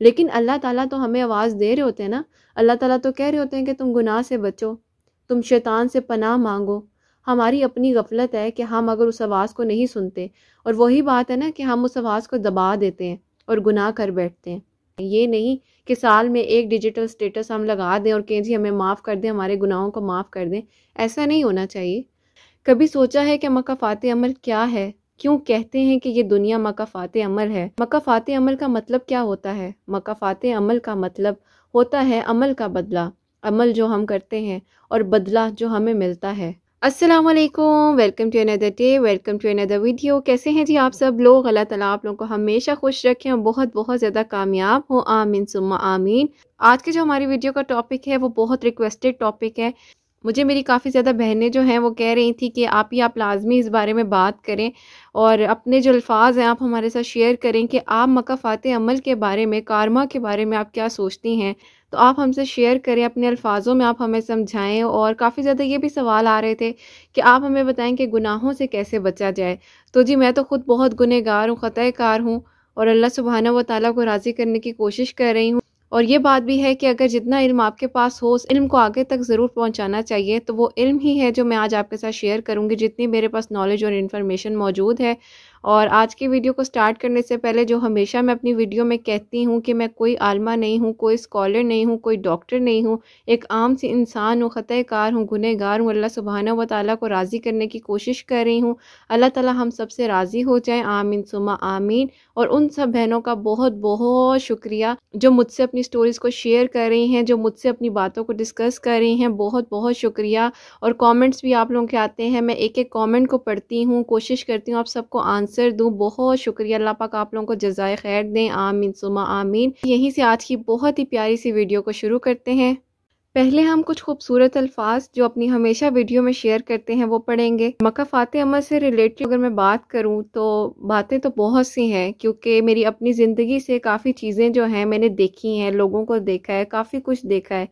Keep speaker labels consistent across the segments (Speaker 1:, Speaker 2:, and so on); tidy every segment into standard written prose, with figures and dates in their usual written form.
Speaker 1: لیکن اللہ تعالیٰ تو ہمیں آواز دے رہے ہوتے ہیں نا. اللہ تعالیٰ تو کہہ رہے ہوتے ہیں کہ تم گناہ سے بچو، تم شیطان سے پناہ مانگو. ہماری اپنی غفلت ہے کہ ہم اگر اس آواز کو نہیں سنتے، اور وہی بات ہے نا کہ ہم اس آواز کو دبا دیتے ہیں اور گناہ کر بیٹھتے ہیں. یہ نہیں کہ سال میں ایک ڈیجیٹل سٹیٹس ہم لگا دیں اور کہ جی ہمیں معاف کر دیں، ہمارے گناہوں کو معاف کر دیں. ایسا نہیں ہونا چاہیے. کبھی سوچا ہے کہ مکافات عمل کیا ہے؟ کیوں کہتے ہیں کہ یہ دنیا مکافات عمل ہے؟ مکافات عمل کا مطلب کیا ہوتا ہے؟ مکافات عمل کا مطلب ہوتا ہے عمل کا بدلہ، عمل جو ہم کرتے ہیں اور بدلہ جو ہمیں ملتا ہے. السلام علیکم، ویلکم ٹو اندر ڈے، ویلکم ٹو اندر ویڈیو. کیسے ہیں جی آپ سب لوگ؟ اللہ تعالیٰ آپ لوگوں کو ہمیشہ خوش رکھیں اور بہت بہت زیادہ کامیاب ہوں، آمین ثم آمین. آج کے جو ہماری ویڈیو کا ٹاپک ہے وہ بہت ریکویسٹڈ ٹاپک ہے. مجھے میری کافی زیادہ بہنیں جو ہیں وہ کہہ رہی تھیں کہ آپ لازمی اس بارے میں بات کریں اور اپنے جو الفاظ ہیں آپ ہمارے ساتھ شیئر کریں کہ آپ مکافات عمل کے بارے میں، کارما کے بارے میں آپ کیا سوچتی ہیں. تو آپ ہم سے شیئر کریں، اپنے الفاظوں میں آپ ہمیں سمجھائیں. اور کافی زیادہ یہ بھی سوال آ رہے تھے کہ آپ ہمیں بتائیں کہ گناہوں سے کیسے بچا جائے. تو جی میں تو خود بہت گنہگار ہوں، خطا کار ہوں، اور اللہ سبحانہ و تعالیٰ کو راضی کرنے کی کوشش کر رہی ہوں. اور یہ بات بھی ہے کہ اگر جتنا علم آپ کے پاس ہو اس علم کو آگے تک ضرور پہنچانا چاہیے. تو وہ علم ہی ہے جو میں آج آپ کے ساتھ شیئر کروں گی، جتنی میرے پاس نالج اور انفارمیشن موجود ہے. اور آج کی ویڈیو کو سٹارٹ کرنے سے پہلے جو ہمیشہ میں اپنی ویڈیو میں کہتی ہوں کہ میں کوئی عالمہ نہیں ہوں، کوئی اسکالر نہیں ہوں، کوئی ڈاکٹر نہیں ہوں، ایک عام سی انسان ہوں، خطا کار ہوں، گنہگار ہوں. اللہ سبحانہ و تعالیٰ کو راضی کرنے کی کوشش کر رہی ہوں. اللہ تعالیٰ ہم سب سے راضی ہو جائیں، آمین ثم آمین. اور ان سب بہنوں کا بہت بہت شکریہ جو مجھ سے اپنی سٹوریز کو شیئر کر رہی ہیں، جو مجھ سے اپنی باتوں کو ڈسکس کر رہی ہیں. بہت بہت شکریہ. اور کامنٹس بھی آپ لوگوں کے آتے ہیں، میں ایک ایک کامنٹ کو پڑھتی ہوں، کوشش کرتی ہوں آپ سب کو آنسر دوں. بہت شکریہ. اللہ پاک آپ لوگوں کو جزائے خیر دیں، آمین ثم آمین. یہیں سے آج کی بہت ہی پیاری سی ویڈیو کو شروع کرتے ہیں. پہلے ہم کچھ خوبصورت الفاظ جو اپنی ہمیشہ ویڈیو میں شیئر کرتے ہیں وہ پڑھیں گے. مکافات عمل سے ریلیٹڈ اگر میں بات کروں تو باتیں تو بہت سی ہیں، کیونکہ میری اپنی زندگی سے کافی چیزیں جو ہیں میں نے دیکھی ہیں، لوگوں کو دیکھا ہے، کافی کچھ دیکھا ہے.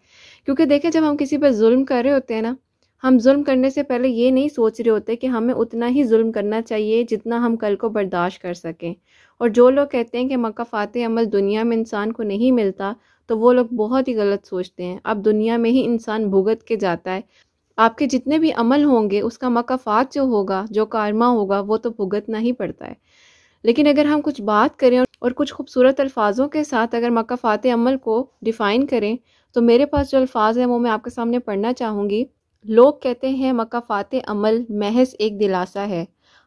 Speaker 1: کیونکہ دیکھیں جب ہم کسی پہ ظلم کر رہے ہوتے ہیں نا، ہم ظلم کرنے سے پہلے یہ نہیں سوچ رہے ہوتے کہ ہمیں اتنا ہی ظلم کرنا چاہیے جتنا ہم کل کو برداشت کر سکیں. اور جو لوگ کہتے ہیں کہ مکافات عمل دنیا میں انسان کو نہیں ملتا، تو وہ لوگ بہت ہی غلط سوچتے ہیں. اب دنیا میں ہی انسان بھگت کے جاتا ہے. آپ کے جتنے بھی عمل ہوں گے اس کا مکافات جو ہوگا، جو کارما ہوگا، وہ تو بھگتنا ہی پڑتا ہے. لیکن اگر ہم کچھ بات کریں اور کچھ خوبصورت الفاظوں کے ساتھ اگر مکافات عمل کو ڈیفائن کریں، تو میرے پاس جو الفاظ ہیں وہ میں آپ کے سامنے پڑھنا چاہوں گی. لوگ کہتے ہیں مکافات عمل محض ایک دلاسا ہے،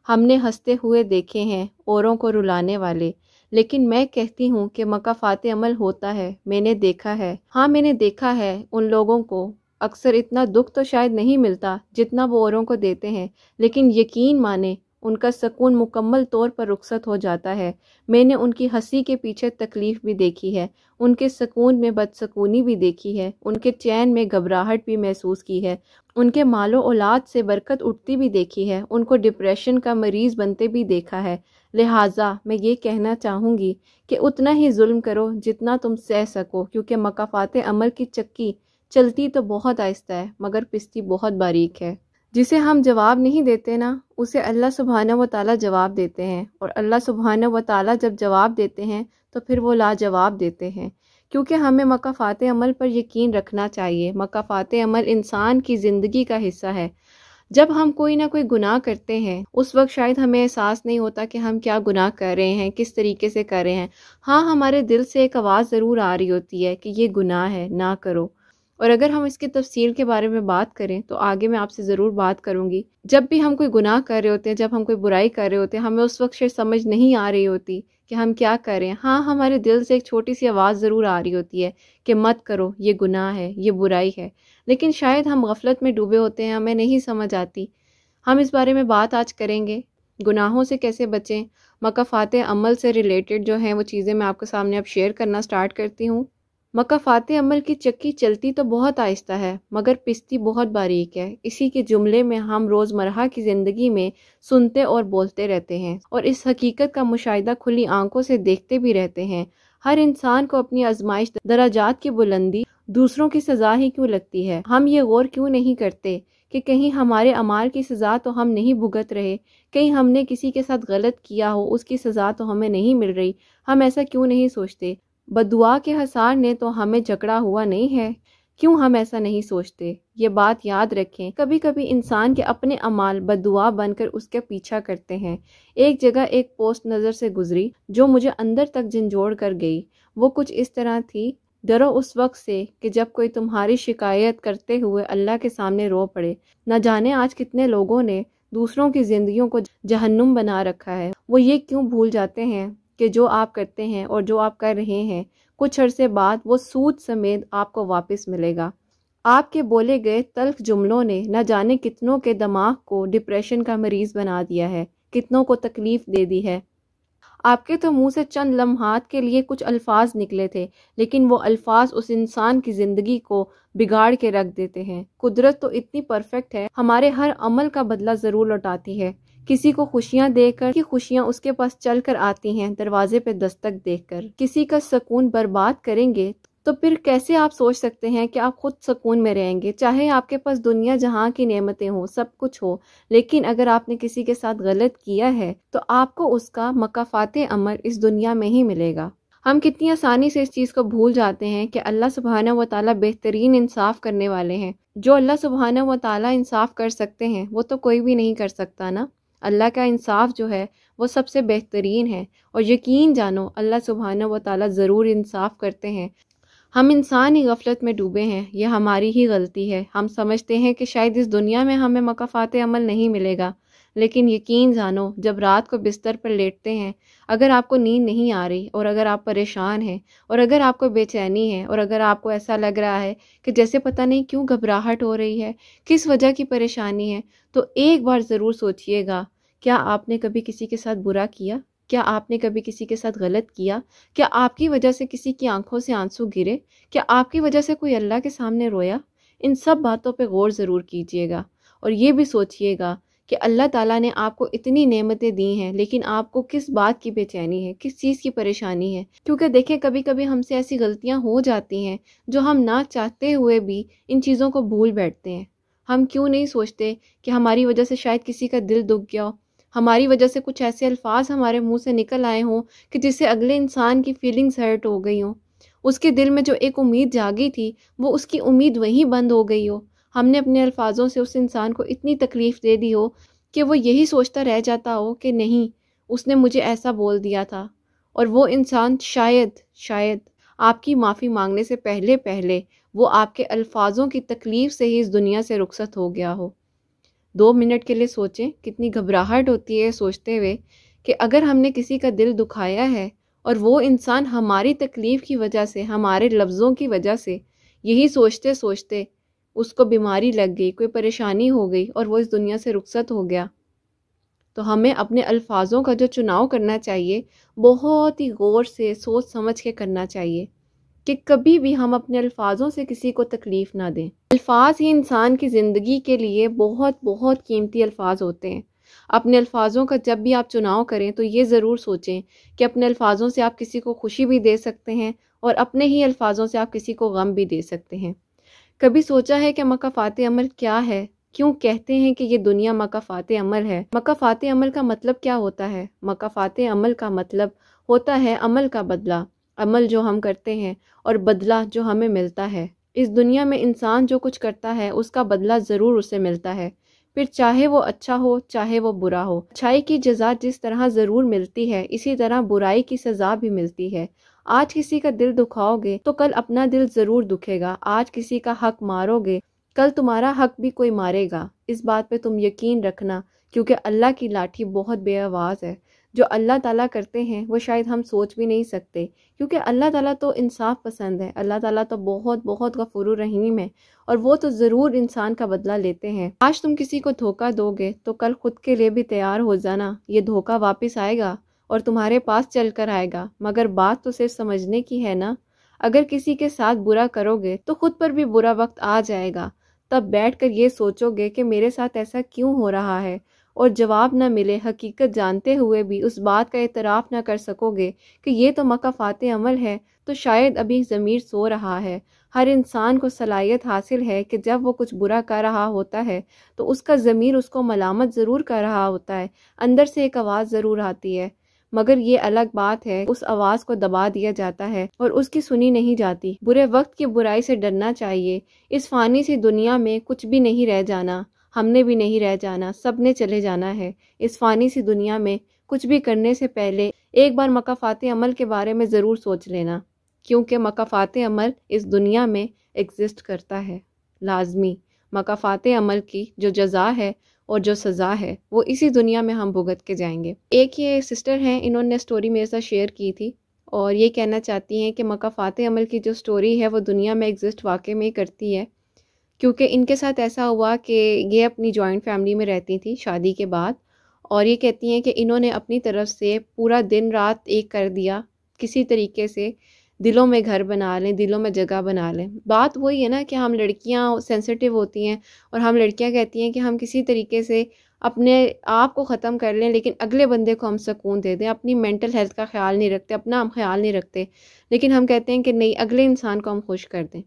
Speaker 1: ہم نے ہنستے ہوئے دیکھے ہیں اوروں کو رلانے والے. لیکن میں کہتی ہوں کہ مکافات عمل ہوتا ہے، میں نے دیکھا ہے. ہاں میں نے دیکھا ہے ان لوگوں کو اکثر اتنا دکھ تو شاید نہیں ملتا جتنا وہ اوروں کو دیتے ہیں، لیکن یقین مانے ان کا سکون مکمل طور پر رخصت ہو جاتا ہے. میں نے ان کی ہنسی کے پیچھے تکلیف بھی دیکھی ہے، ان کے سکون میں بدسکونی بھی دیکھی ہے، ان کے چین میں گھبراہٹ بھی محسوس کی ہے، ان کے مال و اولاد سے برکت اٹھتی بھی دیکھی ہے، ان کو ڈپریشن کا مریض بنتے بھی دیکھا ہے. لہٰذا میں یہ کہنا چاہوں گی کہ اتنا ہی ظلم کرو جتنا تم سہ سکو، کیونکہ مکافات عمل کی چکی چلتی تو بہت آہستہ ہے مگر پستی بہت باریک ہے. جسے ہم جواب نہیں دیتے نا، اسے اللہ سبحانہ و تعالیٰ جواب دیتے ہیں. اور اللہ سبحانہ و تعالیٰ جب جواب دیتے ہیں تو پھر وہ لاجواب دیتے ہیں. کیونکہ ہمیں مکافات عمل پر یقین رکھنا چاہیے. مکافات عمل انسان کی زندگی کا حصہ ہے. جب ہم کوئی نہ کوئی گناہ کرتے ہیں اس وقت شاید ہمیں احساس نہیں ہوتا کہ ہم کیا گناہ کر رہے ہیں، کس طریقے سے کر رہے ہیں. ہاں ہمارے دل سے ایک آواز ضرور آ رہی ہوتی ہے کہ یہ گناہ ہے، نہ کرو. اور اگر ہم اس کی تفصیل کے بارے میں بات کریں تو آگے میں آپ سے ضرور بات کروں گی. جب بھی ہم کوئی گناہ کر رہے ہوتے ہیں، جب ہم کوئی برائی کر رہے ہوتے ہیں، ہمیں اس وقت شاید سمجھ نہیں آ رہی ہوتی کہ ہم کیا کر رہے ہیں. ہاں ہمارے دل سے ایک چھوٹی سی آواز ضرور آ رہی ہوتی ہے کہ مت کرو، یہ گناہ ہے، یہ برائی ہے. لیکن شاید ہم غفلت میں ڈوبے ہوتے ہیں، ہمیں نہیں سمجھ آتی. ہم اس بارے میں بات آج کریں گے، گناہوں سے کیسے بچیں. مکافات عمل سے ریلیٹڈ جو ہیں وہ چیزیں میں آپ کے سامنے اب شیئر کرنا سٹارٹ کرتی ہوں. مکافات عمل کی چکی چلتی تو بہت آہستہ ہے مگر پستی بہت باریک ہے. اسی کے جملے میں ہم روزمرہ کی زندگی میں سنتے اور بولتے رہتے ہیں اور اس حقیقت کا مشاہدہ کھلی آنکھوں سے دیکھتے بھی رہتے ہیں. ہر انسان کو اپنی آزمائش، درجات کی بلندی دوسروں کی سزا ہی کیوں لگتی ہے. ہم یہ غور کیوں نہیں کرتے کہ کہیں ہمارے اعمال کی سزا تو ہم نہیں بھگت رہے، کہیں ہم نے کسی کے ساتھ غلط کیا ہو، اس کی سزا تو ہمیں نہیں مل رہی. ہم ایسا کیوں نہیں سوچتے؟ بددعا کے حصار نے تو ہمیں جکڑا ہوا نہیں ہے، کیوں ہم ایسا نہیں سوچتے؟ یہ بات یاد رکھیں، کبھی کبھی انسان کے اپنے اعمال بددعا بن کر اس کے پیچھا کرتے ہیں۔ ایک جگہ ایک پوسٹ نظر سے گزری جو مجھے اندر تک جھنجھوڑ کر گئی۔ وہ کچھ اس طرح تھی: ڈرو اس وقت سے کہ جب کوئی تمہاری شکایت کرتے ہوئے اللہ کے سامنے رو پڑے۔ نہ جانے آج کتنے لوگوں نے دوسروں کی زندگیوں کو جہنم بنا رکھا ہے۔ وہ یہ کیوں بھول جاتے ہیں کہ جو آپ کرتے ہیں اور جو آپ کر رہے ہیں، کچھ عرصے بعد وہ سود سمیت آپ کو واپس ملے گا۔ آپ کے بولے گئے تلخ جملوں نے نہ جانے کتنوں کے دماغ کو ڈپریشن کا مریض بنا دیا ہے، کتنوں کو تکلیف دے دی ہے۔ آپ کے تو منہ سے چند لمحات کے لیے کچھ الفاظ نکلے تھے، لیکن وہ الفاظ اس انسان کی زندگی کو بگاڑ کے رکھ دیتے ہیں۔ قدرت تو اتنی پرفیکٹ ہے، ہمارے ہر عمل کا بدلہ ضرور لوٹاتی ہے۔ کسی کو خوشیاں دے کر کی خوشیاں اس کے پاس چل کر آتی ہیں، دروازے پہ دستک دے کر۔ کسی کا سکون برباد کریں گے تو پھر کیسے آپ سوچ سکتے ہیں کہ آپ خود سکون میں رہیں گے؟ چاہے آپ کے پاس دنیا جہاں کی نعمتیں ہوں، سب کچھ ہو، لیکن اگر آپ نے کسی کے ساتھ غلط کیا ہے تو آپ کو اس کا مکافات عمل اس دنیا میں ہی ملے گا۔ ہم کتنی آسانی سے اس چیز کو بھول جاتے ہیں کہ اللہ سبحانہ و تعالیٰ بہترین انصاف کرنے والے ہیں۔ جو اللہ سبحانہ و تعالیٰ انصاف کر سکتے ہیں وہ تو کوئی بھی نہیں کر سکتا نا۔ اللہ کا انصاف جو ہے وہ سب سے بہترین ہے، اور یقین جانو اللہ سبحانہ و تعالیٰ ضرور انصاف کرتے ہیں۔ ہم انسان ہی غفلت میں ڈوبے ہیں، یہ ہماری ہی غلطی ہے۔ ہم سمجھتے ہیں کہ شاید اس دنیا میں ہمیں مکافات عمل نہیں ملے گا، لیکن یقین جانو جب رات کو بستر پر لیٹتے ہیں، اگر آپ کو نیند نہیں آ رہی، اور اگر آپ پریشان ہیں، اور اگر آپ کو بے چینی ہے، اور اگر آپ کو ایسا لگ رہا ہے کہ جیسے پتہ نہیں کیوں گھبراہٹ ہو رہی ہے، کس وجہ کی پریشانی ہے، تو ایک بار ضرور سوچئے گا، کیا آپ نے کبھی کسی کے ساتھ برا کیا؟ کیا آپ نے کبھی کسی کے ساتھ غلط کیا؟ کیا آپ کی وجہ سے کسی کی آنکھوں سے آنسو گرے؟ کیا آپ کی وجہ سے کوئی اللہ کے سامنے رویا؟ ان سب باتوں پہ غور ضرور کیجیے گا، اور یہ بھی سوچئے گا کہ اللہ تعالیٰ نے آپ کو اتنی نعمتیں دی ہیں، لیکن آپ کو کس بات کی بے چینی ہے، کس چیز کی پریشانی ہے؟ کیونکہ دیکھیں کبھی کبھی ہم سے ایسی غلطیاں ہو جاتی ہیں جو ہم نہ چاہتے ہوئے بھی ان چیزوں کو بھول بیٹھتے ہیں۔ ہم کیوں نہیں سوچتے کہ ہماری وجہ سے شاید کسی کا دل دکھ گیا ہو، ہماری وجہ سے کچھ ایسے الفاظ ہمارے منہ سے نکل آئے ہوں کہ جس سے اگلے انسان کی فیلنگز ہرٹ ہو گئی ہوں، اس کے دل میں جو ایک امید جاگی تھی وہ اس کی امید وہیں بند ہو گئی ہو، ہم نے اپنے الفاظوں سے اس انسان کو اتنی تکلیف دے دی ہو کہ وہ یہی سوچتا رہ جاتا ہو کہ نہیں، اس نے مجھے ایسا بول دیا تھا، اور وہ انسان شاید آپ کی معافی مانگنے سے پہلے وہ آپ کے الفاظوں کی تکلیف سے ہی اس دنیا سے رخصت ہو گیا ہو۔ 2 منٹ کے لیے سوچیں، کتنی گھبراہٹ ہوتی ہے سوچتے ہوئے کہ اگر ہم نے کسی کا دل دکھایا ہے اور وہ انسان ہماری تکلیف کی وجہ سے، ہمارے لفظوں کی وجہ سے، یہی سوچتے اس کو بیماری لگ گئی، کوئی پریشانی ہو گئی اور وہ اس دنیا سے رخصت ہو گیا، تو ہمیں اپنے الفاظوں کا جو چناؤ کرنا چاہیے بہت ہی غور سے سوچ سمجھ کے کرنا چاہیے کہ کبھی بھی ہم اپنے الفاظوں سے کسی کو تکلیف نہ دیں۔ الفاظ ہی انسان کی زندگی کے لیے بہت بہت قیمتی الفاظ ہوتے ہیں۔ اپنے الفاظوں کا جب بھی آپ چناؤ کریں تو یہ ضرور سوچیں کہ اپنے الفاظوں سے آپ کسی کو خوشی بھی دے سکتے ہیں، اور اپنے ہی الفاظوں سے آپ کسی کو غم بھی دے سکتے ہیں۔ کبھی سوچا ہے کہ مکافات عمل کیا ہے؟ کیوں کہتے ہیں کہ یہ دنیا مکافات عمل ہے؟ مکافات عمل کا مطلب کیا ہوتا ہے؟ مکافات عمل کا مطلب ہوتا ہے عمل کا بدلہ، عمل جو ہم کرتے ہیں اور بدلہ جو ہمیں ملتا ہے۔ اس دنیا میں انسان جو کچھ کرتا ہے اس کا بدلہ ضرور اسے ملتا ہے، پھر چاہے وہ اچھا ہو چاہے وہ برا ہو۔ اچھائی کی جزا جس طرح ضرور ملتی ہے، اسی طرح برائی کی سزا بھی ملتی ہے۔ آج کسی کا دل دکھاؤ گے تو کل اپنا دل ضرور دکھے گا۔ آج کسی کا حق مارو گے، کل تمہارا حق بھی کوئی مارے گا۔ اس بات پہ تم یقین رکھنا، کیونکہ اللہ کی لاٹھی بہت بے آواز ہے۔ جو اللہ تعالیٰ کرتے ہیں وہ شاید ہم سوچ بھی نہیں سکتے، کیونکہ اللہ تعالیٰ تو انصاف پسند ہے، اللہ تعالیٰ تو بہت بہت غفور الرحیم ہے، اور وہ تو ضرور انسان کا بدلہ لیتے ہیں۔ آج تم کسی کو دھوکہ دو گے تو کل خود کے لیے بھی تیار ہو جانا، یہ دھوکہ واپس آئے گا اور تمہارے پاس چل کر آئے گا۔ مگر بات تو صرف سمجھنے کی ہے نا۔ اگر کسی کے ساتھ برا کرو گے تو خود پر بھی برا وقت آ جائے گا، تب بیٹھ کر یہ سوچو گے کہ میرے ساتھ ایسا کیوں ہو رہا ہے، اور جواب نہ ملے، حقیقت جانتے ہوئے بھی اس بات کا اعتراف نہ کر سکو گے کہ یہ تو مکافات عمل ہے، تو شاید ابھی ضمیر سو رہا ہے۔ ہر انسان کو صلاحیت حاصل ہے کہ جب وہ کچھ برا کر رہا ہوتا ہے تو اس کا ضمیر اس کو ملامت ضرور کر رہا ہوتا ہے، اندر سے ایک آواز ضرور آتی ہے، مگر یہ الگ بات ہے اس آواز کو دبا دیا جاتا ہے اور اس کی سنی نہیں جاتی۔ برے وقت کی برائی سے ڈرنا چاہیے۔ اس فانی سی دنیا میں کچھ بھی نہیں رہ جانا، ہم نے بھی نہیں رہ جانا، سب نے چلے جانا ہے۔ اس فانی سی دنیا میں کچھ بھی کرنے سے پہلے ایک بار مکافات عمل کے بارے میں ضرور سوچ لینا، کیونکہ مکافات عمل اس دنیا میں ایگزسٹ کرتا ہے۔ لازمی مکافات عمل کی جو جزا ہے اور جو سزا ہے وہ اسی دنیا میں ہم بھگت کے جائیں گے۔ ایک یہ سسٹر ہیں، انہوں نے سٹوری میرے ساتھ شیئر کی تھی اور یہ کہنا چاہتی ہیں کہ مکافات عمل کی جو سٹوری ہے وہ دنیا میں ایگزسٹ واقع میں کرتی ہے، کیونکہ ان کے ساتھ ایسا ہوا کہ یہ اپنی جوائنٹ فیملی میں رہتی تھی شادی کے بعد، اور یہ کہتی ہیں کہ انہوں نے اپنی طرف سے پورا دن رات ایک کر دیا، کسی طریقے سے دلوں میں گھر بنا لیں، دلوں میں جگہ بنا لیں۔ بات وہی ہے نا کہ ہم لڑکیاں سینسیٹیو ہوتی ہیں اور ہم لڑکیاں کہتی ہیں کہ ہم کسی طریقے سے اپنے آپ کو ختم کر لیں لیکن اگلے بندے کو ہم سکون دے دیں، اپنی مینٹل ہیلتھ کا خیال نہیں رکھتے، اپنا ہم خیال نہیں رکھتے، لیکن ہم کہتے ہیں کہ نہیں اگلے انسان کو ہم خوش کر دیں۔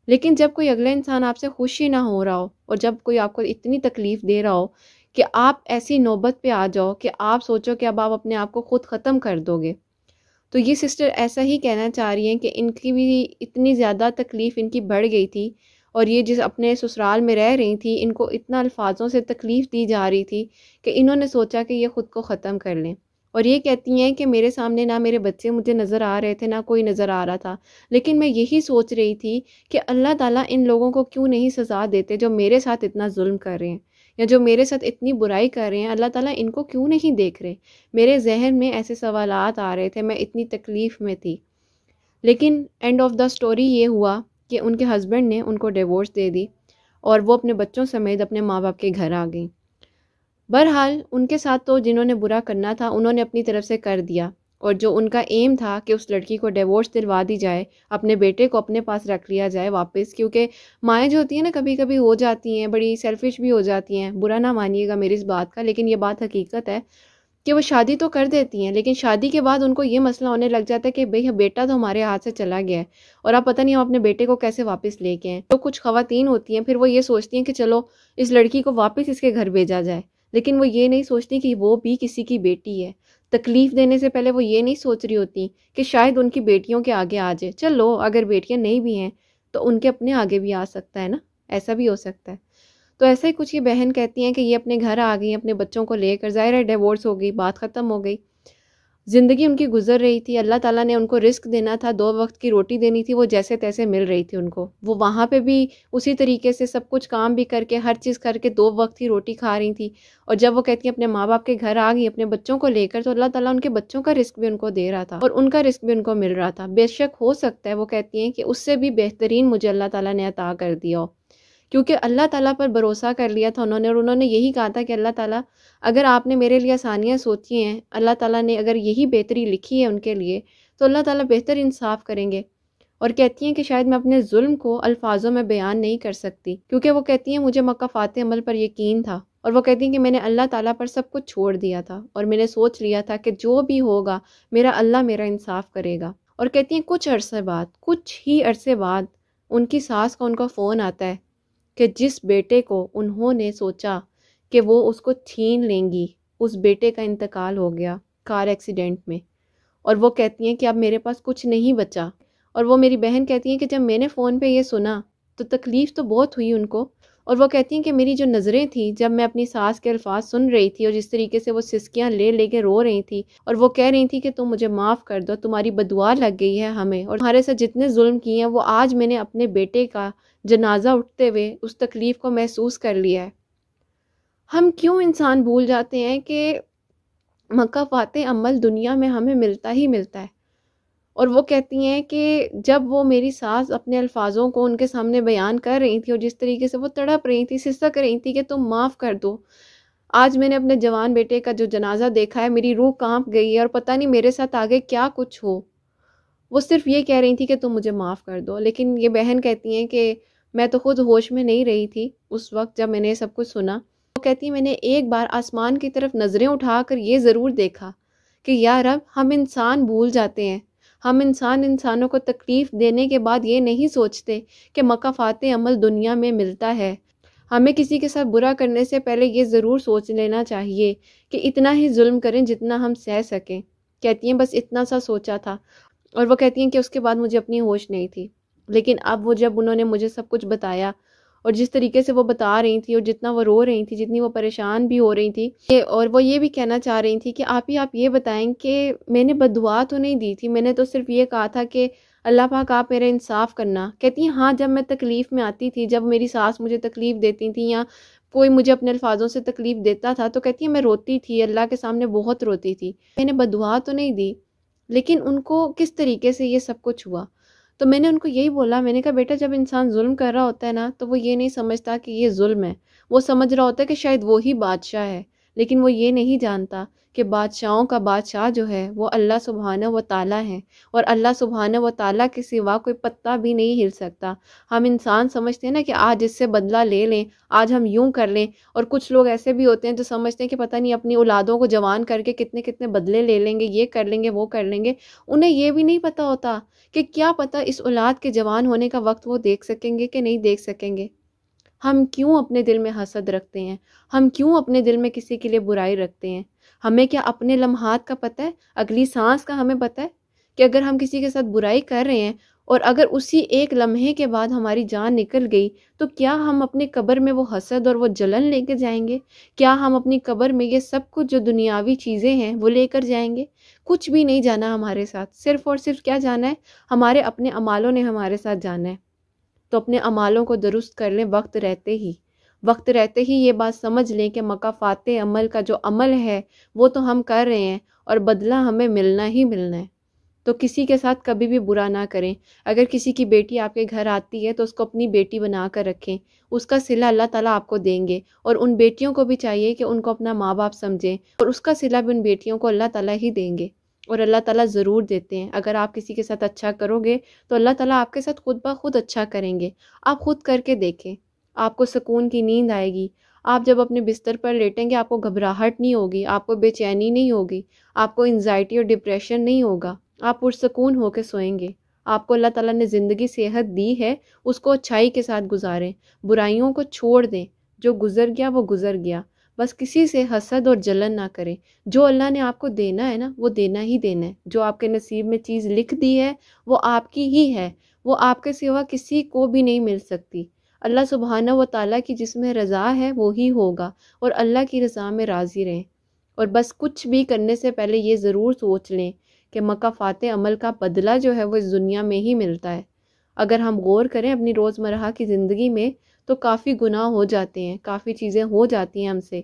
Speaker 1: لیکن جب کوئی اگلا انسان آپ سے خوش ہی نہ ہو رہا ہو اور جب کوئی آپ کو اتنی تکلیف دے رہا ہو کہ آپ ایسی نوبت پہ آ جاؤ کہ آپ سوچو کہ اب آپ اپنے آپ کو خود ختم کر دو گے، تو یہ سسٹر ایسا ہی کہنا چاہ رہی ہیں کہ ان کی بھی اتنی زیادہ تکلیف ان کی بڑھ گئی تھی، اور یہ جس اپنے سسرال میں رہ رہی تھی ان کو اتنا الفاظوں سے تکلیف دی جا رہی تھی کہ انہوں نے سوچا کہ یہ خود کو ختم کر لیں۔ اور یہ کہتی ہیں کہ میرے سامنے نہ میرے بچے مجھے نظر آ رہے تھے، نہ کوئی نظر آ رہا تھا، لیکن میں یہی سوچ رہی تھی کہ اللہ تعالیٰ ان لوگوں کو کیوں نہیں سزا دیتے جو میرے ساتھ اتنا ظلم کر رہے ہیں یا جو میرے ساتھ اتنی برائی کر رہے ہیں، اللہ تعالیٰ ان کو کیوں نہیں دیکھ رہے۔ میرے ذہن میں ایسے سوالات آ رہے تھے، میں اتنی تکلیف میں تھی، لیکن اینڈ آف دا سٹوری یہ ہوا کہ ان کے ہسبینڈ نے ان کو ڈیورس دے دی اور وہ اپنے بچوں سمیت اپنے ماں باپ کے گھر آ گئیں۔ بہرحال ان کے ساتھ تو جنہوں نے برا کرنا تھا انہوں نے اپنی طرف سے کر دیا، اور جو ان کا ایم تھا کہ اس لڑکی کو ڈیورس دلوا دی جائے، اپنے بیٹے کو اپنے پاس رکھ لیا جائے واپس، کیونکہ مائیں جو ہوتی ہیں نا کبھی کبھی ہو جاتی ہیں، بڑی سیلفش بھی ہو جاتی ہیں، برا نہ مانیے گا میری اس بات کا، لیکن یہ بات حقیقت ہے کہ وہ شادی تو کر دیتی ہیں لیکن شادی کے بعد ان کو یہ مسئلہ ہونے لگ جاتا ہے کہ بھئی بیٹا تو ہمارے ہاتھ سے چلا گیا ہے اور آپ پتہ نہیں ہم اپنے بیٹے کو کیسے واپس لے کے آئیں۔ تو کچھ خواتین ہوتی ہیں پھر وہ یہ سوچتی ہیں کہ چلو اس لڑکی کو واپس اس کے گھر بھیجا جائے، لیکن وہ یہ نہیں سوچتی کہ وہ بھی کسی کی بیٹی ہے۔ تکلیف دینے سے پہلے وہ یہ نہیں سوچ رہی ہوتی کہ شاید ان کی بیٹیوں کے آگے آ جائے، چلو اگر بیٹیاں نہیں بھی ہیں تو ان کے اپنے آگے بھی آ سکتا ہے نا، ایسا بھی ہو سکتا ہے۔ تو ایسا ہی کچھ یہ بہن کہتی ہیں کہ یہ اپنے گھر آ گئی اپنے بچوں کو لے کر، ظاہر ہے ڈیورس ہو گئی، بات ختم ہو گئی، زندگی ان کی گزر رہی تھی، اللہ تعالیٰ نے ان کو رزق دینا تھا، 2 وقت کی روٹی دینی تھی، وہ جیسے تیسے مل رہی تھی ان کو، وہ وہاں پہ بھی اسی طریقے سے سب کچھ کام بھی کر کے ہر چیز کر کے 2 وقت کی روٹی کھا رہی تھی، اور جب وہ کہتی ہیں اپنے ماں باپ کے گھر آ گئی اپنے بچوں کو لے کر، تو اللہ تعالیٰ ان کے بچوں کا رزق بھی ان کو دے رہا تھا اور ان کا رزق بھی ان کو مل رہا تھا۔ بے شک ہو سکتا ہے وہ کہتی ہیں کہ اس سے بھی بہترین مجھے اللہ تعالیٰ نے عطا کر دیا ہو، کیونکہ اللہ تعالیٰ پر بھروسہ کر لیا تھا انہوں نے، اور انہوں نے یہی کہا تھا کہ اللہ تعالیٰ اگر آپ نے میرے لیے آسانیاں سوچی ہیں، اللہ تعالیٰ نے اگر یہی بہتری لکھی ہے ان کے لیے تو اللہ تعالیٰ بہتر انصاف کریں گے۔ اور کہتی ہیں کہ شاید میں اپنے ظلم کو الفاظوں میں بیان نہیں کر سکتی، کیونکہ وہ کہتی ہیں مجھے مکافات عمل پر یقین تھا، اور وہ کہتی ہیں کہ میں نے اللہ تعالیٰ پر سب کچھ چھوڑ دیا تھا اور میں نے سوچ لیا تھا کہ جو بھی ہوگا میرا اللہ میرا انصاف کرے گا۔ اور کہتی ہیں کچھ ہی عرصے بعد ان کی ساس کا ان کا فون آتا ہے کہ جس بیٹے کو انہوں نے سوچا کہ وہ اس کو چھین لیں گی، اس بیٹے کا انتقال ہو گیا کار ایکسیڈنٹ میں، اور وہ کہتی ہیں کہ اب میرے پاس کچھ نہیں بچا۔ اور وہ میری بہن کہتی ہیں کہ جب میں نے فون پہ یہ سنا تو تکلیف تو بہت ہوئی ان کو، اور وہ کہتی ہیں کہ میری جو نظریں تھیں جب میں اپنی ساس کے الفاظ سن رہی تھی اور جس طریقے سے وہ سسکیاں لے لے کے رو رہی تھی اور وہ کہہ رہی تھی کہ تم مجھے معاف کر دو، تمہاری بددعا لگ گئی ہے ہمیں، اور تمہارے ساتھ جتنے ظلم کیے ہیں وہ آج میں نے اپنے بیٹے کا جنازہ اٹھتے ہوئے اس تکلیف کو محسوس کر لیا ہے۔ ہم کیوں انسان بھول جاتے ہیں کہ مکافات عمل دنیا میں ہمیں ملتا ہی ملتا ہے۔ اور وہ کہتی ہیں کہ جب وہ میری ساس اپنے الفاظوں کو ان کے سامنے بیان کر رہی تھی اور جس طریقے سے وہ تڑپ رہی تھی، سسک رہی تھی کہ تم معاف کر دو، آج میں نے اپنے جوان بیٹے کا جو جنازہ دیکھا ہے میری روح کانپ گئی ہے اور پتہ نہیں میرے ساتھ آگے کیا کچھ ہو۔ وہ صرف یہ کہہ رہی تھی کہ تم مجھے معاف کر دو، لیکن یہ بہن کہتی ہیں کہ میں تو خود ہوش میں نہیں رہی تھی اس وقت جب میں نے سب کچھ سنا۔ وہ کہتی میں نے ایک بار آسمان کی طرف نظریں اٹھا کر یہ ضرور دیکھا کہ یا رب ہم انسان بھول جاتے ہیں، ہم انسانوں کو تکلیف دینے کے بعد یہ نہیں سوچتے کہ مکافات عمل دنیا میں ملتا ہے۔ ہمیں کسی کے ساتھ برا کرنے سے پہلے یہ ضرور سوچ لینا چاہیے کہ اتنا ہی ظلم کریں جتنا ہم سہ سکیں، کہتی ہیں بس اتنا سا سوچا تھا، اور وہ کہتی ہیں کہ اس کے بعد مجھے اپنی ہوش نہیں تھی۔ لیکن اب وہ جب انہوں نے مجھے سب کچھ بتایا، اور جس طریقے سے وہ بتا رہی تھی اور جتنا وہ رو رہی تھی، جتنی وہ پریشان بھی ہو رہی تھی، اور وہ یہ بھی کہنا چاہ رہی تھی کہ آپ یہ بتائیں کہ میں نے بد دعا تو نہیں دی تھی، میں نے تو صرف یہ کہا تھا کہ اللہ پاک آپ میرا انصاف کرنا۔ کہتی ہیں ہاں، جب میں تکلیف میں آتی تھی، جب میری ساس مجھے تکلیف دیتی تھی یا کوئی مجھے اپنے الفاظوں سے تکلیف دیتا تھا، تو کہتی ہے میں روتی تھی، اللہ کے سامنے بہت روتی تھی، میں نے بد دعا تو نہیں دی۔ لیکن ان کو کس طریقے سے یہ سب کچھ ہوا، تو میں نے ان کو یہی بولا، میں نے کہا بیٹا جب انسان ظلم کر رہا ہوتا ہے نا، تو وہ یہ نہیں سمجھتا کہ یہ ظلم ہے، وہ سمجھ رہا ہوتا ہے کہ شاید وہی بادشاہ ہے، لیکن وہ یہ نہیں جانتا کہ بادشاہوں کا بادشاہ جو ہے وہ اللہ سبحانہ و تعالیٰ ہے، اور اللہ سبحانہ و تعالیٰ کے سوا کوئی پتا بھی نہیں ہل سکتا۔ ہم انسان سمجھتے ہیں نا کہ آج اس سے بدلہ لے لیں، آج ہم یوں کر لیں، اور کچھ لوگ ایسے بھی ہوتے ہیں جو سمجھتے ہیں کہ پتہ نہیں اپنی اولادوں کو جوان کر کے کتنے کتنے بدلے لے لیں گے، یہ کر لیں گے، وہ کر لیں گے۔ انہیں یہ بھی نہیں پتہ ہوتا کہ کیا پتہ اس اولاد کے جوان ہونے کا وقت وہ دیکھ سکیں گے کہ نہیں دیکھ سکیں گے۔ ہم کیوں اپنے دل میں حسد رکھتے ہیں؟ ہم کیوں اپنے دل میں کسی کے لیے برائی رکھتے ہیں؟ ہمیں کیا اپنے لمحات کا پتہ ہے؟ اگلی سانس کا ہمیں پتہ ہے کہ اگر ہم کسی کے ساتھ برائی کر رہے ہیں اور اگر اسی ایک لمحے کے بعد ہماری جان نکل گئی، تو کیا ہم اپنے قبر میں وہ حسد اور وہ جلن لے کے جائیں گے؟ کیا ہم اپنی قبر میں یہ سب کچھ جو دنیاوی چیزیں ہیں وہ لے کر جائیں گے؟ کچھ بھی نہیں جانا ہمارے ساتھ، صرف اور صرف کیا جانا ہے؟ ہمارے اپنے اعمالوں نے ہمارے ساتھ جانا ہے۔ تو اپنے اعمالوں کو درست کر لیں وقت رہتے ہی یہ بات سمجھ لیں کہ مکافات عمل کا جو عمل ہے وہ تو ہم کر رہے ہیں، اور بدلہ ہمیں ملنا ہی ملنا ہے۔ تو کسی کے ساتھ کبھی بھی برا نہ کریں۔ اگر کسی کی بیٹی آپ کے گھر آتی ہے تو اس کو اپنی بیٹی بنا کر رکھیں، اس کا صلہ اللہ تعالیٰ آپ کو دیں گے، اور ان بیٹیوں کو بھی چاہیے کہ ان کو اپنا ماں باپ سمجھیں، اور اس کا صلہ بھی ان بیٹیوں کو اللہ تعالیٰ ہی دیں گے، اور اللہ تعالیٰ ضرور دیتے ہیں۔ اگر آپ کسی کے ساتھ اچھا کرو گے تو اللہ تعالیٰ آپ کے ساتھ خود بخود اچھا کریں گے۔ آپ خود کر کے دیکھیں، آپ کو سکون کی نیند آئے گی۔ آپ جب اپنے بستر پر لیٹیں گے آپ کو گھبراہٹ نہیں ہوگی، آپ کو بے چینی نہیں ہوگی، آپ کو انزائٹی اور ڈپریشن نہیں ہوگا، آپ پرسکون ہو کے سوئیں گے۔ آپ کو اللہ تعالیٰ نے زندگی صحت دی ہے، اس کو اچھائی کے ساتھ گزاریں، برائیوں کو چھوڑ دیں، جو گزر گیا وہ گزر گیا، بس کسی سے حسد اور جلن نہ کریں۔ جو اللہ نے آپ کو دینا ہے نا وہ دینا ہی دینا ہے، جو آپ کے نصیب میں چیز لکھ دی ہے وہ آپ کی ہی ہے، وہ آپ کے سوا کسی کو بھی نہیں مل سکتی۔ اللہ سبحانہ و تعالیٰ کی جس میں رضا ہے وہی ہوگا، اور اللہ کی رضا میں راضی رہیں۔ اور بس کچھ بھی کرنے سے پہلے یہ ضرور سوچ لیں کہ مکافات عمل کا بدلہ جو ہے وہ اس دنیا میں ہی ملتا ہے۔ اگر ہم غور کریں اپنی روزمرہ کی زندگی میں تو کافی گناہ ہو جاتے ہیں، کافی چیزیں ہو جاتی ہیں ہم سے،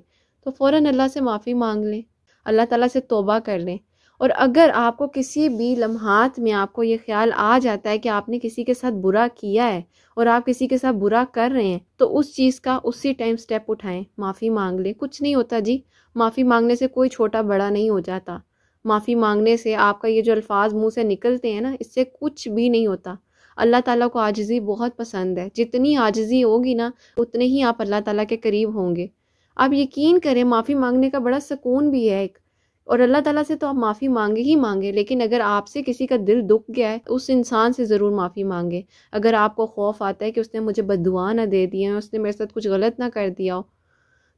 Speaker 1: تو فوراً اللہ سے معافی مانگ لیں، اللہ تعالیٰ سے توبہ کر لیں۔ اور اگر آپ کو کسی بھی لمحات میں آپ کو یہ خیال آ جاتا ہے کہ آپ نے کسی کے ساتھ برا کیا ہے اور آپ کسی کے ساتھ برا کر رہے ہیں، تو اس چیز کا اسی ٹائم سٹیپ اٹھائیں، معافی مانگ لیں۔ کچھ نہیں ہوتا جی، معافی مانگنے سے کوئی چھوٹا بڑا نہیں ہو جاتا۔ معافی مانگنے سے آپ کا یہ جو الفاظ منہ سے نکلتے ہیں نا، اس سے کچھ بھی نہیں ہوتا۔ اللہ تعالیٰ کو عاجزی بہت پسند ہے، جتنی عاجزی ہوگی نا اتنے ہی آپ اللہ تعالیٰ کے قریب ہوں گے۔ آپ یقین کریں معافی مانگنے کا بڑا سکون بھی ہے ایک، اور اللہ تعالیٰ سے تو آپ معافی مانگے ہی مانگے، لیکن اگر آپ سے کسی کا دل دکھ گیا ہے اس انسان سے ضرور معافی مانگے۔ اگر آپ کو خوف آتا ہے کہ اس نے مجھے بد دعا نہ دے دیا ہے، اس نے میرے ساتھ کچھ غلط نہ کر دیا ہو،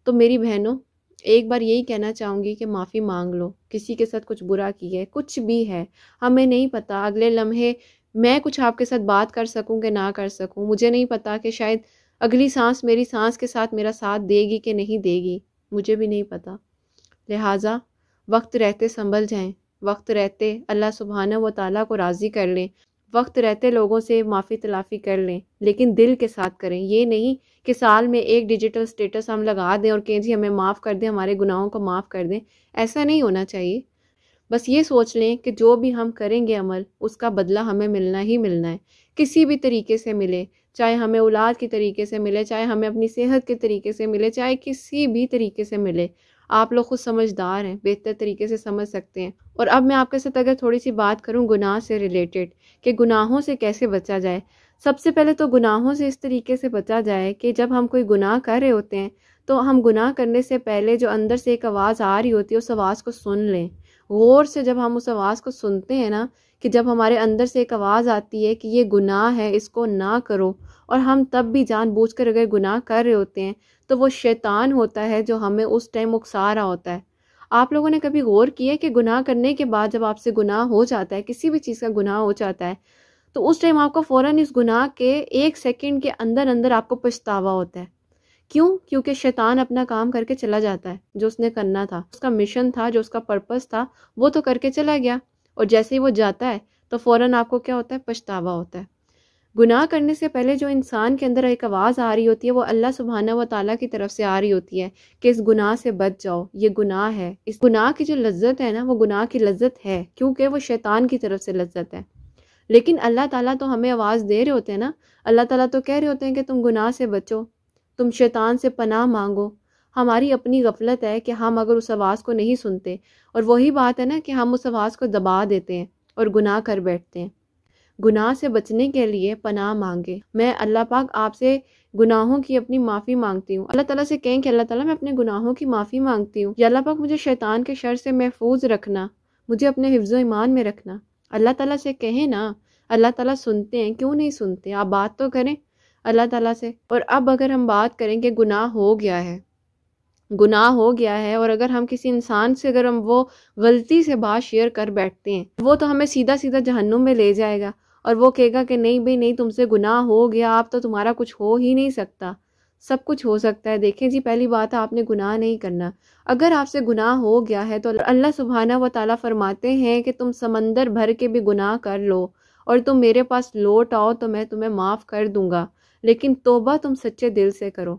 Speaker 1: تو میری بہنوں ایک بار یہی کہنا چاہوں گی کہ معافی مانگ لو۔ کسی کے ساتھ کچھ برا کیا ہے، کچھ بھی ہے، ہمیں نہیں پتہ اگلے لمحے میں کچھ آپ کے ساتھ بات کر سکوں کہ نہ کر سکوں، مجھے نہیں پتہ کہ شاید اگلی سانس میری سانس کے ساتھ میرا ساتھ دے گی کہ نہیں دے گی، مجھے بھی نہیں پتہ۔ لہٰذا وقت رہتے سنبھل جائیں، وقت رہتے اللہ سبحانہ و تعالیٰ کو راضی کر لیں، وقت رہتے لوگوں سے معافی تلافی کر لیں، لیکن دل کے ساتھ کریں۔ یہ نہیں کہ سال میں ایک ڈیجیٹل سٹیٹس ہم لگا دیں اور کہیں جی ہمیں معاف کر دیں، ہمارے گناہوں کو معاف کر دیں، ایسا نہیں ہونا چاہیے۔ بس یہ سوچ لیں کہ جو بھی ہم کریں گے عمل، اس کا بدلہ ہمیں ملنا ہی ملنا ہے، کسی بھی طریقے سے ملے، چاہے ہمیں اولاد کی طریقے سے ملے، چاہے ہمیں اپنی صحت کے طریقے سے ملے، چاہے کسی بھی طریقے سے ملے۔ آپ لوگ خود سمجھدار ہیں، بہتر طریقے سے سمجھ سکتے ہیں۔ اور اب میں آپ کے ساتھ اگر تھوڑی سی بات کروں گناہ سے ریلیٹڈ، کہ گناہوں سے کیسے بچا جائے۔ سب سے پہلے تو گناہوں سے اس طریقے سے بچا جائے کہ جب ہم کوئی گناہ کر رہے ہوتے ہیں تو ہم گناہ کرنے سے پہلے جو اندر سے ایک آواز آ رہی ہوتی ہے اس آواز کو سن لیں غور سے۔ جب ہم اس آواز کو سنتے ہیں نا، کہ جب ہمارے اندر سے ایک آواز آتی ہے کہ یہ گناہ ہے، اس کو نہ کرو، اور ہم تب بھی جان بوجھ کر اگر گناہ کر رہے ہوتے ہیں، تو وہ شیطان ہوتا ہے جو ہمیں اس ٹائم اکسا رہا ہوتا ہے۔ آپ لوگوں نے کبھی غور کیا کہ گناہ کرنے کے بعد جب آپ سے گناہ ہو جاتا ہے، کسی بھی چیز کا گناہ ہو جاتا ہے، تو اس ٹائم آپ کو فوراً اس گناہ کے 1 سیکنڈ کے اندر اندر آپ کو پچھتاوا ہوتا ہے؟ کیوں؟ کیونکہ شیطان اپنا کام کر کے چلا جاتا ہے، جو اس نے کرنا تھا، اس کا مشن تھا، جو اس کا پرپس تھا، وہ تو کر کے چلا گیا، اور جیسے ہی وہ جاتا ہے تو فوراً آپ کو کیا ہوتا ہے؟ پچھتاوا ہوتا ہے۔ گناہ کرنے سے پہلے جو انسان کے اندر ایک آواز آ رہی ہوتی ہے، وہ اللہ سبحانہ و تعالیٰ کی طرف سے آ رہی ہوتی ہے کہ اس گناہ سے بچ جاؤ، یہ گناہ ہے۔ اس گناہ کی جو لذت ہے نا، وہ گناہ کی لذت ہے، کیونکہ وہ شیطان کی طرف سے لذت ہے۔ لیکن اللہ تعالیٰ تو ہمیں آواز دے رہے ہوتے ہیں نا، اللہ تعالیٰ تو کہہ رہے ہوتے ہیں کہ تم گناہ سے بچو، تم شیطان سے پناہ مانگو۔ ہماری اپنی غفلت ہے کہ ہم اگر اس آواز کو نہیں سنتے، اور وہی بات ہے نا کہ ہم اس آواز کو دبا دیتے ہیں اور گناہ کر بیٹھتے ہیں۔ گناہ سے بچنے کے لیے پناہ مانگے۔ میں اللہ پاک آپ سے گناہوں کی اپنی معافی مانگتی ہوں۔ اللہ تعالیٰ سے کہیں کہ اللہ تعالیٰ میں اپنے گناہوں کی معافی مانگتی ہوں، یا اللہ پاک مجھے شیطان کے شر سے محفوظ رکھنا، مجھے اپنے حفظ و ایمان میں رکھنا۔ اللہ تعالیٰ سے کہیں نا، اللہ تعالیٰ سنتے ہیں، کیوں نہیں سنتے؟ آپ بات تو کریں اللہ تعالیٰ سے۔ اور اب اگر ہم بات کریں کہ گناہ ہو گیا ہے، گناہ ہو گیا ہے، اور اگر ہم کسی انسان سے اگر ہم وہ غلطی سے بات شیئر کر بیٹھتے ہیں، وہ تو ہمیں سیدھا سیدھا جہنم میں لے جائے گا، اور وہ کہے گا کہ نہیں بھئی نہیں، تم سے گناہ ہو گیا، آپ تو تمہارا کچھ ہو ہی نہیں سکتا۔ سب کچھ ہو سکتا ہے۔ دیکھیں جی، پہلی بات ہے آپ نے گناہ نہیں کرنا۔ اگر آپ سے گناہ ہو گیا ہے تو اللہ سبحانہ و تعالیٰ فرماتے ہیں کہ تم سمندر بھر کے بھی گناہ کر لو اور تم میرے پاس لوٹ آؤ تو میں تمہیں معاف کر دوں گا، لیکن توبہ تم سچے دل سے کرو،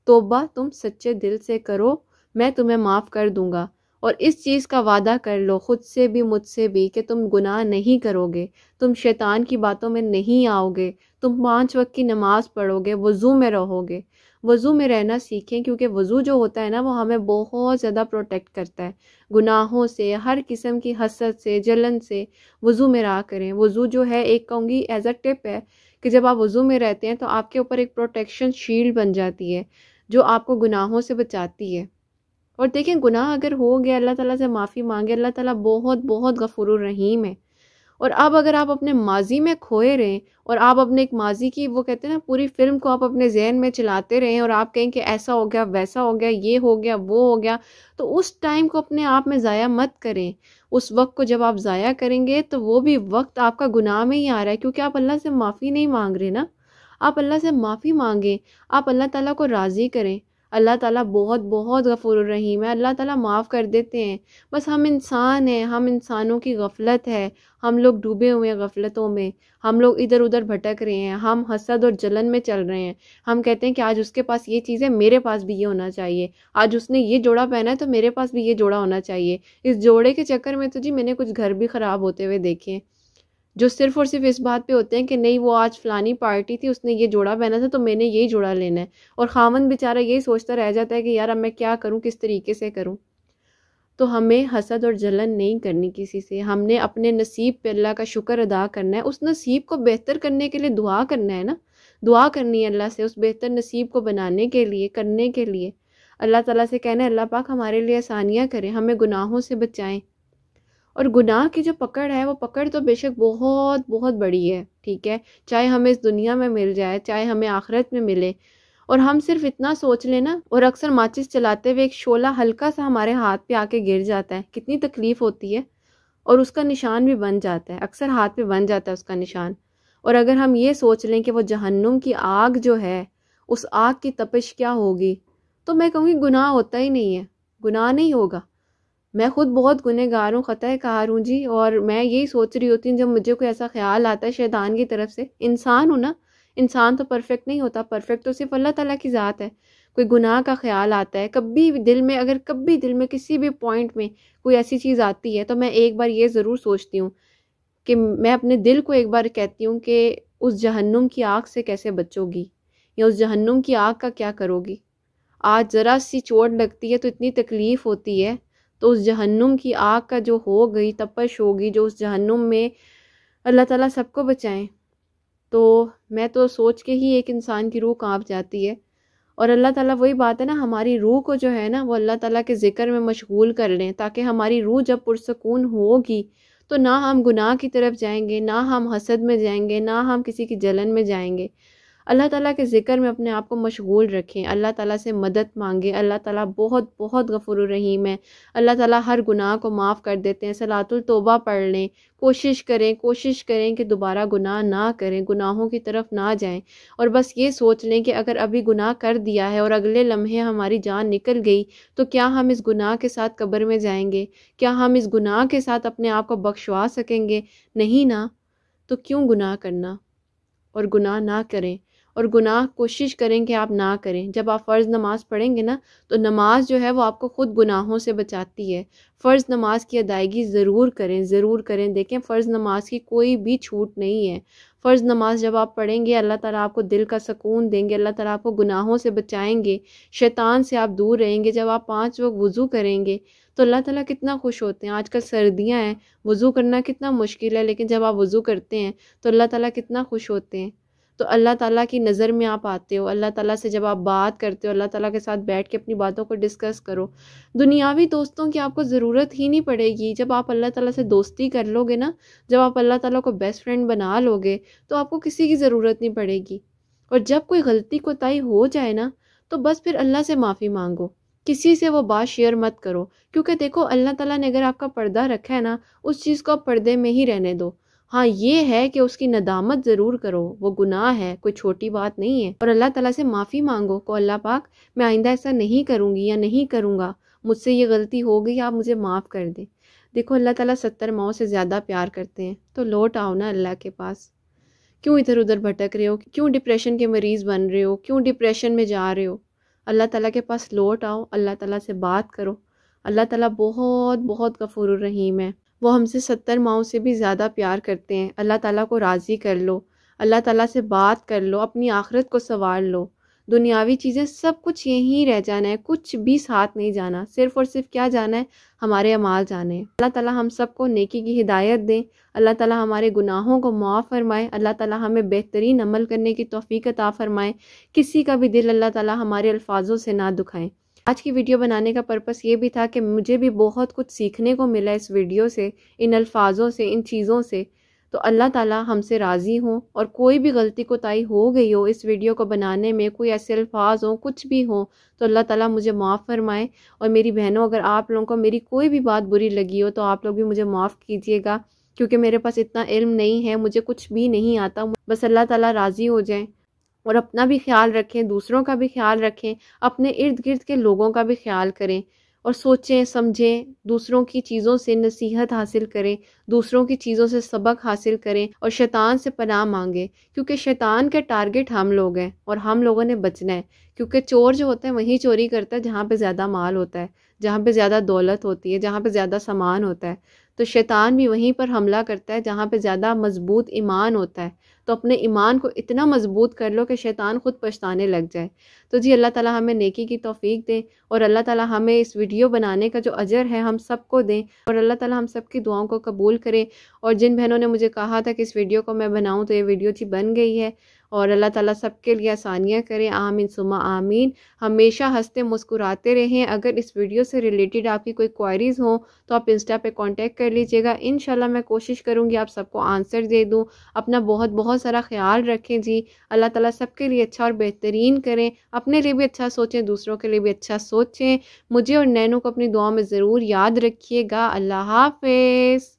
Speaker 1: توبہ تم سچے دل سے کرو، میں تمہیں معاف کر دوں گا۔ اور اس چیز کا وعدہ کر لو خود سے بھی مجھ سے بھی کہ تم گناہ نہیں کرو گے، تم شیطان کی باتوں میں نہیں آؤ گے، تم 5 وقت کی نماز پڑھو گے، وضو میں رہو گے۔ وضو میں رہنا سیکھیں، کیونکہ وضو جو ہوتا ہے نا، وہ ہمیں بہت زیادہ پروٹیکٹ کرتا ہے گناہوں سے، ہر قسم کی حسد سے، جلن سے۔ وضو میں رہا کریں۔ وضو جو ہے، ایک کہوں گی ایز اے ٹپ ہے کہ جب آپ وضو میں رہتے ہیں تو آپ کے اوپر ایک پروٹیکشن شیلڈ بن جاتی ہے جو آپ کو گناہوں سے بچاتی ہے۔ اور دیکھیں، گناہ اگر ہو گیا، اللہ تعالیٰ سے معافی مانگے، اللہ تعالیٰ بہت بہت غفور الرحیم ہے۔ اور اب اگر آپ اپنے ماضی میں کھوئے رہیں اور آپ اپنے ایک ماضی کی، وہ کہتے ہیں نا، پوری فلم کو آپ اپنے ذہن میں چلاتے رہیں اور آپ کہیں کہ ایسا ہو گیا، ویسا ہو گیا، یہ ہو گیا، وہ ہو گیا، تو اس ٹائم کو اپنے آپ میں ضائع مت کریں۔ اس وقت کو جب آپ ضائع کریں گے تو وہ بھی وقت آپ کا گناہ میں ہی آ رہا ہے، کیونکہ آپ اللہ سے معافی نہیں مانگ رہے نا۔ آپ اللہ سے معافی مانگیں، آپ اللہ تعالیٰ کو راضی کریں۔ اللہ تعالیٰ بہت بہت غفور الرحیم ہے، اللہ تعالیٰ معاف کر دیتے ہیں۔ بس ہم انسان ہیں، ہم انسانوں کی غفلت ہے، ہم لوگ ڈوبے ہوئے ہیں غفلتوں میں، ہم لوگ ادھر ادھر بھٹک رہے ہیں، ہم حسد اور جلن میں چل رہے ہیں۔ ہم کہتے ہیں کہ آج اس کے پاس یہ چیز ہے، میرے پاس بھی یہ ہونا چاہیے، آج اس نے یہ جوڑا پہنا ہے تو میرے پاس بھی یہ جوڑا ہونا چاہیے۔ اس جوڑے کے چکر میں تو جی میں نے کچھ گھر بھی خراب ہوتے ہوئے دیکھے ہیں، جو صرف اور صرف اس بات پہ ہوتے ہیں کہ نہیں، وہ آج فلانی پارٹی تھی، اس نے یہ جوڑا پہنا تھا تو میں نے یہی جوڑا لینا ہے، اور خاوند بیچارہ یہی سوچتا رہ جاتا ہے کہ یار اب میں کیا کروں، کس طریقے سے کروں۔ تو ہمیں حسد اور جلن نہیں کرنی کسی سے، ہم نے اپنے نصیب پہ اللہ کا شکر ادا کرنا ہے، اس نصیب کو بہتر کرنے کے لیے دعا کرنا ہے نا، دعا کرنی ہے اللہ سے اس بہتر نصیب کو بنانے کے لیے، کرنے کے لیے۔ اللہ تعالیٰ سے کہنا ہے اللہ پاک ہمارے لیے آسانیاں کریں، ہمیں گناہوں سے بچائیں۔ اور گناہ کی جو پکڑ ہے، وہ پکڑ تو بے شک بہت بہت بڑی ہے، ٹھیک ہے، چاہے ہمیں اس دنیا میں مل جائے، چاہے ہمیں آخرت میں ملے۔ اور ہم صرف اتنا سوچ لیں نا، اور اکثر ماچس چلاتے ہوئے ایک شعلہ ہلکا سا ہمارے ہاتھ پہ آ کے گر جاتا ہے، کتنی تکلیف ہوتی ہے، اور اس کا نشان بھی بن جاتا ہے، اکثر ہاتھ پہ بن جاتا ہے اس کا نشان۔ اور اگر ہم یہ سوچ لیں کہ وہ جہنم کی آگ جو ہے، اس آگ کی تپش کیا ہوگی، تو میں کہوں گی گناہ ہوتا ہی نہیں ہے، گناہ نہیں ہوگا۔ میں خود بہت گنہگار ہوں، خطا کار ہوں جی، اور میں یہی سوچ رہی ہوتی ہوں جب مجھے کوئی ایسا خیال آتا ہے شیطان کی طرف سے، انسان ہوں نا، انسان تو پرفیکٹ نہیں ہوتا، پرفیکٹ تو صرف اللہ تعالیٰ کی ذات ہے۔ کوئی گناہ کا خیال آتا ہے کبھی دل میں، اگر کبھی دل میں کسی بھی پوائنٹ میں کوئی ایسی چیز آتی ہے، تو میں ایک بار یہ ضرور سوچتی ہوں کہ میں اپنے دل کو ایک بار کہتی ہوں کہ اس جہنم کی آگ سے کیسے بچو گی، یا اس جہنم کی آگ کا کیا کرو گی۔ آج ذرا سی چوٹ لگتی ہے تو اتنی تکلیف ہوتی ہے، تو اس جہنم کی آگ کا جو ہو گئی تپش ہوگی، جو اس جہنم میں، اللہ تعالیٰ سب کو بچائیں۔ تو میں تو سوچ کے ہی ایک انسان کی روح کانپ جاتی ہے۔ اور اللہ تعالیٰ وہی بات ہے نا، ہماری روح کو جو ہے نا، وہ اللہ تعالیٰ کے ذکر میں مشغول کر لیں، تاکہ ہماری روح جب پرسکون ہوگی تو نہ ہم گناہ کی طرف جائیں گے، نہ ہم حسد میں جائیں گے، نہ ہم کسی کی جلن میں جائیں گے۔ اللہ تعالیٰ کے ذکر میں اپنے آپ کو مشغول رکھیں، اللہ تعالیٰ سے مدد مانگیں۔ اللہ تعالیٰ بہت بہت غفور الرحیم ہے، اللہ تعالیٰ ہر گناہ کو معاف کر دیتے ہیں۔ صلاۃ التوبہ پڑھ لیں، کوشش کریں کہ دوبارہ گناہ نہ کریں، گناہوں کی طرف نہ جائیں، اور بس یہ سوچ لیں کہ اگر ابھی گناہ کر دیا ہے اور اگلے لمحے ہماری جان نکل گئی تو کیا ہم اس گناہ کے ساتھ قبر میں جائیں گے؟ کیا ہم اس گناہ کے ساتھ اپنے آپ کو بخشوا سکیں گے؟ نہیں نا، تو کیوں گناہ کرنا؟ اور گناہ نہ کریں، اور گناہ کوشش کریں کہ آپ نہ کریں۔ جب آپ فرض نماز پڑھیں گے نا تو نماز جو ہے وہ آپ کو خود گناہوں سے بچاتی ہے۔ فرض نماز کی ادائیگی ضرور کریں، ضرور کریں۔ دیکھیں فرض نماز کی کوئی بھی چھوٹ نہیں ہے۔ فرض نماز جب آپ پڑھیں گے اللہ تعالیٰ آپ کو دل کا سکون دیں گے، اللہ تعالیٰ آپ کو گناہوں سے بچائیں گے، شیطان سے آپ دور رہیں گے۔ جب آپ 5 وقت وضو کریں گے تو اللہ تعالیٰ کتنا خوش ہوتے ہیں۔ آج کل سردیاں ہیں، وضو کرنا کتنا مشکل ہے، لیکن جب آپ وضو کرتے ہیں تو اللہ تعالیٰ کتنا خوش ہوتے ہیں۔ تو اللہ تعالیٰ کی نظر میں آپ آتے ہو، اللہ تعالیٰ سے جب آپ بات کرتے ہو، اللہ تعالیٰ کے ساتھ بیٹھ کے اپنی باتوں کو ڈسکس کرو، دنیاوی دوستوں کی آپ کو ضرورت ہی نہیں پڑے گی۔ جب آپ اللہ تعالیٰ سے دوستی کر لو گے نا، جب آپ اللہ تعالیٰ کو بیسٹ فرینڈ بنا لو گے تو آپ کو کسی کی ضرورت نہیں پڑے گی۔ اور جب کوئی غلطی کوتاہی ہو جائے نا تو بس پھر اللہ سے معافی مانگو، کسی سے وہ بات شیئر مت کرو، کیونکہ دیکھو اللہ تعالیٰ نے اگر آپ کا پردہ رکھا ہے نا، اس چیز کو آپ پردے میں ہی رہنے دو۔ ہاں یہ ہے کہ اس کی ندامت ضرور کرو، وہ گناہ ہے، کوئی چھوٹی بات نہیں ہے، اور اللہ تعالیٰ سے معافی مانگو کو اللہ پاک میں آئندہ ایسا نہیں کروں گی یا نہیں کروں گا، مجھ سے یہ غلطی ہو گئی، آپ مجھے معاف کر دیں۔ دیکھو اللہ تعالیٰ 70 ماؤں سے زیادہ پیار کرتے ہیں، تو لوٹ آؤ نا اللہ کے پاس۔ کیوں ادھر ادھر بھٹک رہے ہو؟ کیوں ڈپریشن کے مریض بن رہے ہو؟ کیوں ڈپریشن میں جا رہے ہو؟ اللہ تعالیٰ کے پاس لوٹ آؤ، اللہ تعالیٰ سے بات کرو۔ اللہ تعالیٰ بہت بہت غفور الرحیم ہے، وہ ہم سے 70 ماؤں سے بھی زیادہ پیار کرتے ہیں۔ اللہ تعالیٰ کو راضی کر لو، اللہ تعالیٰ سے بات کر لو، اپنی آخرت کو سنوار لو۔ دنیاوی چیزیں سب کچھ یہیں رہ جانا ہے، کچھ بھی ساتھ نہیں جانا، صرف اور صرف کیا جانا ہے؟ ہمارے اعمال جانے ہیں۔ اللہ تعالیٰ ہم سب کو نیکی کی ہدایت دیں، اللہ تعالیٰ ہمارے گناہوں کو معاف فرمائے، اللہ تعالیٰ ہمیں بہترین عمل کرنے کی توفیق عطا فرمائے، کسی کا بھی دل اللہ تعالیٰ ہمارے الفاظوں سے نہ دکھائیں۔ آج کی ویڈیو بنانے کا پرپس یہ بھی تھا کہ مجھے بھی بہت کچھ سیکھنے کو ملا اس ویڈیو سے، ان الفاظوں سے، ان چیزوں سے۔ تو اللہ تعالیٰ ہم سے راضی ہوں، اور کوئی بھی غلطی کوتاہی ہو گئی ہو اس ویڈیو کو بنانے میں، کوئی ایسے الفاظ ہوں، کچھ بھی ہوں، تو اللہ تعالیٰ مجھے معاف فرمائے۔ اور میری بہنوں، اگر آپ لوگوں کو میری کوئی بھی بات بری لگی ہو تو آپ لوگ بھی مجھے معاف کیجیے گا، کیونکہ میرے پاس اتنا علم نہیں ہے، مجھے کچھ بھی نہیں آتا، بس اللہ تعالیٰ راضی ہو جائیں۔ اور اپنا بھی خیال رکھیں، دوسروں کا بھی خیال رکھیں، اپنے ارد گرد کے لوگوں کا بھی خیال کریں، اور سوچیں سمجھیں، دوسروں کی چیزوں سے نصیحت حاصل کریں، دوسروں کی چیزوں سے سبق حاصل کریں، اور شیطان سے پناہ مانگیں، کیونکہ شیطان کے ٹارگٹ ہم لوگ ہیں اور ہم لوگوں نے بچنا ہے۔ کیونکہ چور جو ہوتا ہے وہیں چوری کرتا ہے جہاں پہ زیادہ مال ہوتا ہے، جہاں پہ زیادہ دولت ہوتی ہے، جہاں پہ زیادہ سامان ہوتا ہے۔ تو شیطان بھی وہیں پر حملہ کرتا ہے جہاں پہ زیادہ مضبوط ایمان ہوتا ہے۔ تو اپنے ایمان کو اتنا مضبوط کر لو کہ شیطان خود پچھتانے لگ جائے۔ تو جی اللہ تعالیٰ ہمیں نیکی کی توفیق دے، اور اللہ تعالیٰ ہمیں اس ویڈیو بنانے کا جو اجر ہے ہم سب کو دیں، اور اللہ تعالیٰ ہم سب کی دعاؤں کو قبول کرے۔ اور جن بہنوں نے مجھے کہا تھا کہ اس ویڈیو کو میں بناؤں، تو یہ ویڈیو جی بن گئی ہے، اور اللہ تعالیٰ سب کے لیے آسانیاں کرے، آمین ثم آمین۔ ہمیشہ ہنستے مسکراتے رہیں۔ اگر اس ویڈیو سے ریلیٹڈ آپ کی کوئی کوائریز ہوں تو آپ انسٹا پہ کانٹیکٹ کر لیجیے گا، انشاءاللہ میں کوشش کروں گی آپ سب کو آنسر دے دوں۔ اپنا بہت بہت سارا خیال رکھیں جی، اللہ تعالیٰ سب کے لیے اچھا اور بہترین کریں، اپنے لیے بھی اچھا سوچیں، دوسروں کے لیے بھی اچھا سوچیں۔ مجھے اور نینو کو اپنی دعاؤں میں ضرور یاد رکھیے گا۔ اللہ حافظ۔